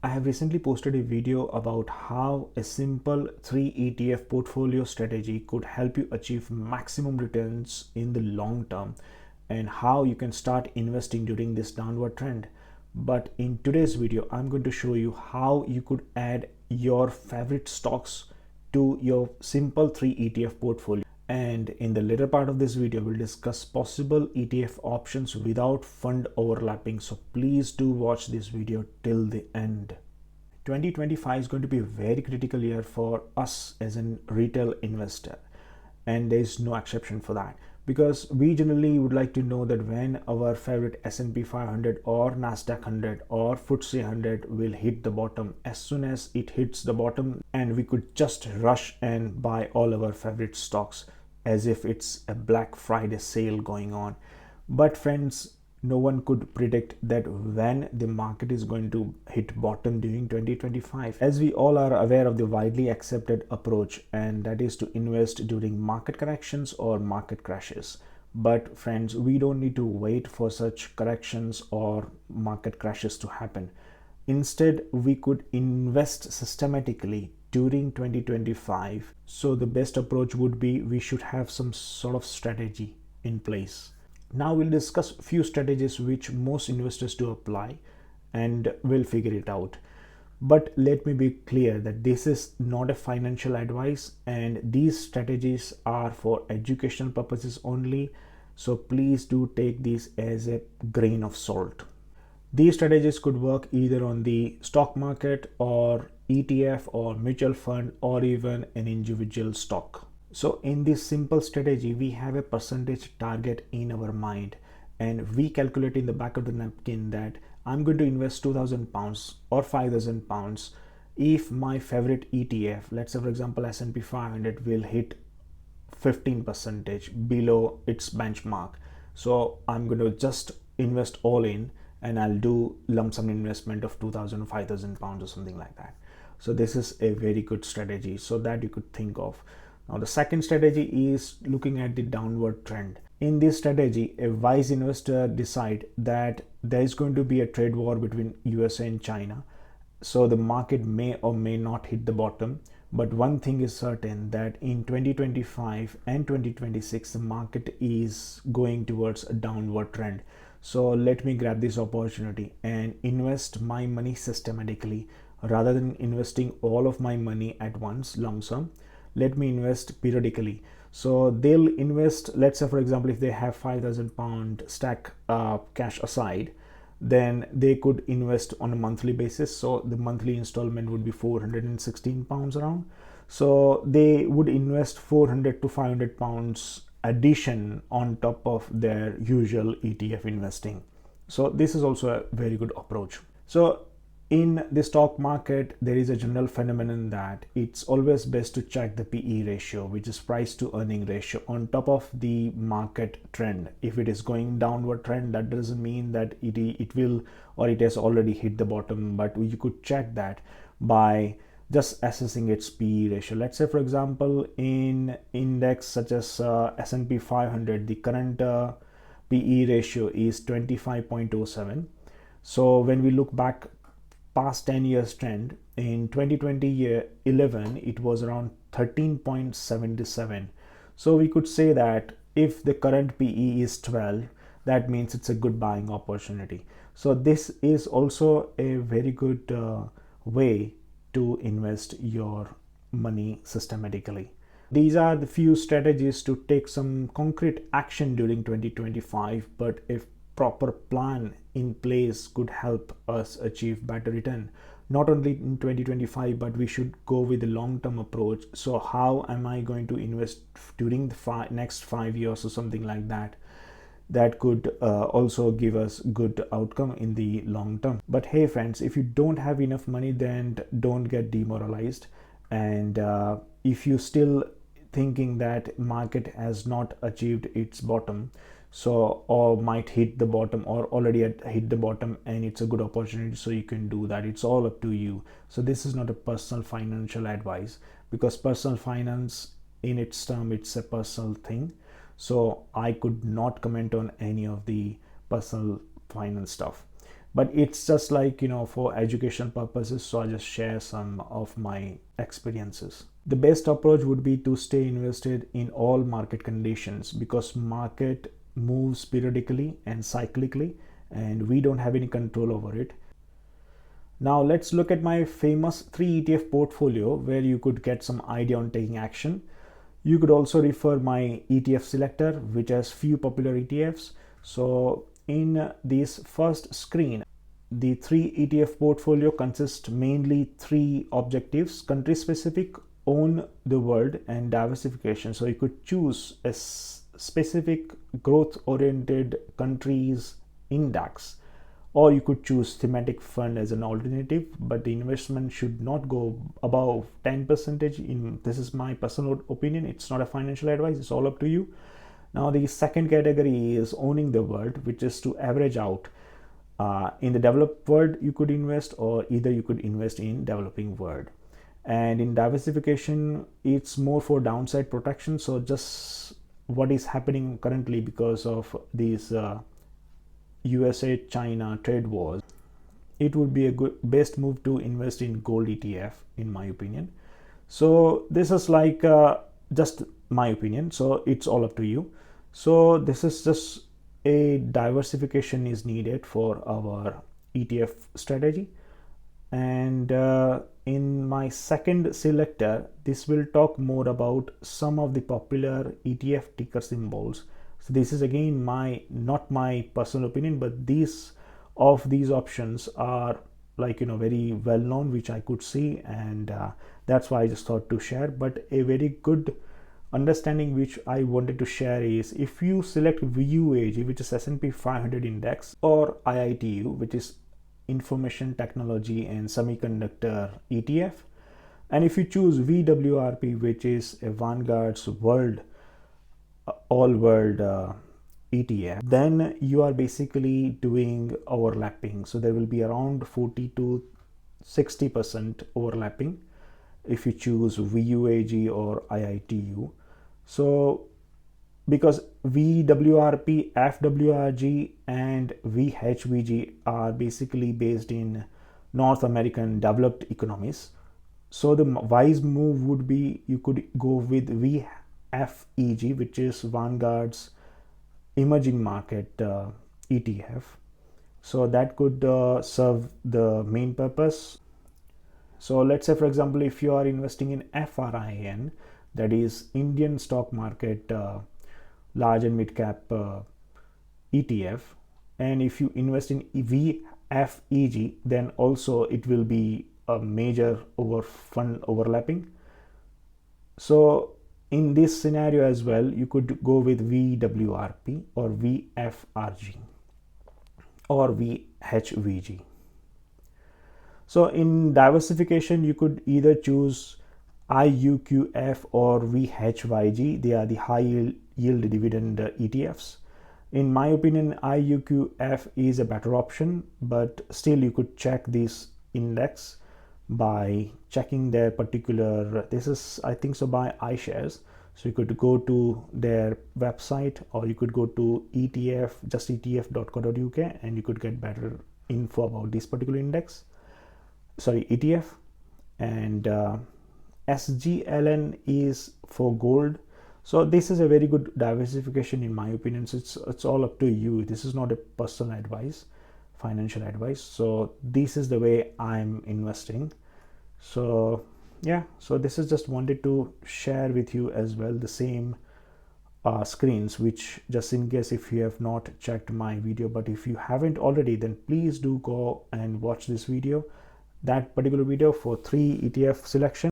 I have recently posted a video about how a simple 3 ETF portfolio strategy could help you achieve maximum returns in the long term and how you can start investing during this downward trend. But in today's video, I'm going to show you how you could add your favorite stocks to your simple 3 ETF portfolio. And in the later part of this video, we'll discuss possible ETF options without fund overlapping. So please do watch this video till the end. 2025 is going to be a very critical year for us as a retail investor, and there is no exception for that, because we generally would like to know that when our favorite S&P 500 or NASDAQ 100 or FTSE 100 will hit the bottom. As soon as it hits the bottom, and we could just rush and buy all our favorite stocks as if it's a Black Friday sale going on. But friends, no one could predict that when the market is going to hit bottom during 2025. As we all are aware of the widely accepted approach, and that is to invest during market corrections or market crashes. But friends, we don't need to wait for such corrections or market crashes to happen. Instead, we could invest systematically during 2025. So the best approach would be we should have some sort of strategy in place. Now we'll discuss a few strategies which most investors do apply, and we'll figure it out. But let me be clear that this is not a financial advice, and these strategies are for educational purposes only. So please do take these as a grain of salt. These strategies could work either on the stock market or ETF or mutual fund or even an individual stock. So in this simple strategy, we have a percentage target in our mind, and we calculate in the back of the napkin that I'm going to invest 2,000 pounds or 5,000 pounds if my favorite ETF, let's say for example S&P 500, will hit 15% below its benchmark. So I'm going to just invest all in, and I'll do lump sum investment of 2,000 or 5,000 pounds or something like that. So this is a very good strategy so that you could think of. Now the second strategy is looking at the downward trend. In this strategy, a wise investor decide that there is going to be a trade war between USA and China. So the market may or may not hit the bottom. But one thing is certain, that in 2025 and 2026, the market is going towards a downward trend. So let me grab this opportunity and invest my money systematically rather than investing all of my money at once, lump sum. Let me invest periodically. So they'll invest, let's say for example, if they have 5,000 pound stack cash aside, then they could invest on a monthly basis. So the monthly installment would be 416 pounds around. So they would invest 400 to 500 pounds addition on top of their usual ETF investing. So this is also a very good approach. So in the stock market, there is a general phenomenon that it's always best to check the PE ratio, which is price to earning ratio, on top of the market trend. If it is going downward trend, that doesn't mean that it will or it has already hit the bottom, but you could check that by just assessing its PE ratio. Let's say for example, in index such as S&P 500, the current PE ratio is 25.07. So when we look back past 10 years trend, in 2011 it was around 13.77. so we could say that if the current PE is 12, that means it's a good buying opportunity. So this is also a very good way to invest your money systematically. These are the few strategies to take some concrete action during 2025, but if proper plan in place could help us achieve better return, not only in 2025, but we should go with the long-term approach. So how am I going to invest during the next 5 years or something like that? That could also give us good outcome in the long term. But hey friends, if you don't have enough money, then don't get demoralized. And if you still thinking that market has not achieved its bottom, so or might hit the bottom or already hit the bottom, and it's a good opportunity, so you can do that. It's all up to you. So this is not a personal financial advice, because personal finance in its term, it's a personal thing. So I could not comment on any of the personal finance stuff. but it's just like, for education purposes, so I just share some of my experiences. The best approach would be to stay invested in all market conditions, because market moves periodically and cyclically, and we don't have any control over it. Now let's look at my famous 3 ETF portfolio, where you could get some idea on taking action. You could also refer my ETF selector, which has few popular ETFs. So in this first screen, the 3 ETF portfolio consists mainly 3 objectives: country specific, own the world, and diversification. So you could choose a specific growth oriented countries index, or you could choose thematic fund as an alternative, but the investment should not go above 10%. This is my personal opinion, it's not a financial advice, it's all up to you. Now the second category is owning the world, which is to average out. In the developed world you could invest, or either you could invest in developing world. And in diversification, it's more for downside protection. So just what is happening currently because of these USA China trade wars, it would be a good best move to invest in gold ETF, in my opinion. So this is like just my opinion, so it's all up to you. So this is just a diversification is needed for our ETF strategy. And in my second selector, this will talk more about some of the popular ETF ticker symbols. So this is again not my personal opinion, but these options are like, very well known, which I could see, and that's why I just thought to share. But a very good understanding which I wanted to share is, if you select VUAG, which is S&P 500 index, or IITU, which is information technology and semiconductor ETF, and if you choose VWRP, which is a Vanguard's all world ETF, then you are basically doing overlapping. So there will be around 40 to 60% overlapping if you choose VUAG or IITU. So because VWRP, FWRG, and VHVG are basically based in North American developed economies, so the wise move would be, you could go with VFEG, which is Vanguard's emerging market ETF. So that could serve the main purpose. So let's say, for example, if you are investing in FRIN, that is Indian stock market large and mid cap ETF, and if you invest in VFEG, then also it will be a major fund overlapping. So in this scenario as well, you could go with VWRP or VFRG or VHVG. So in diversification, you could either choose IUQF or VHYG. They are the high yield dividend ETFs. In my opinion, IUQF is a better option, but still you could check this index by checking their particular, this is I think so by iShares. So you could go to their website, or you could go to ETF, just etf.co.uk, and you could get better info about this particular index, sorry, ETF. And SGLN is for gold. So this is a very good diversification in my opinion. So it's all up to you. This is not a personal advice, financial advice. So this is the way I'm investing. So yeah, so this is just wanted to share with you as well the same screens, which just in case if you have not checked my video, but if you haven't already, then please do go and watch this video, that particular video for 3 ETF selection.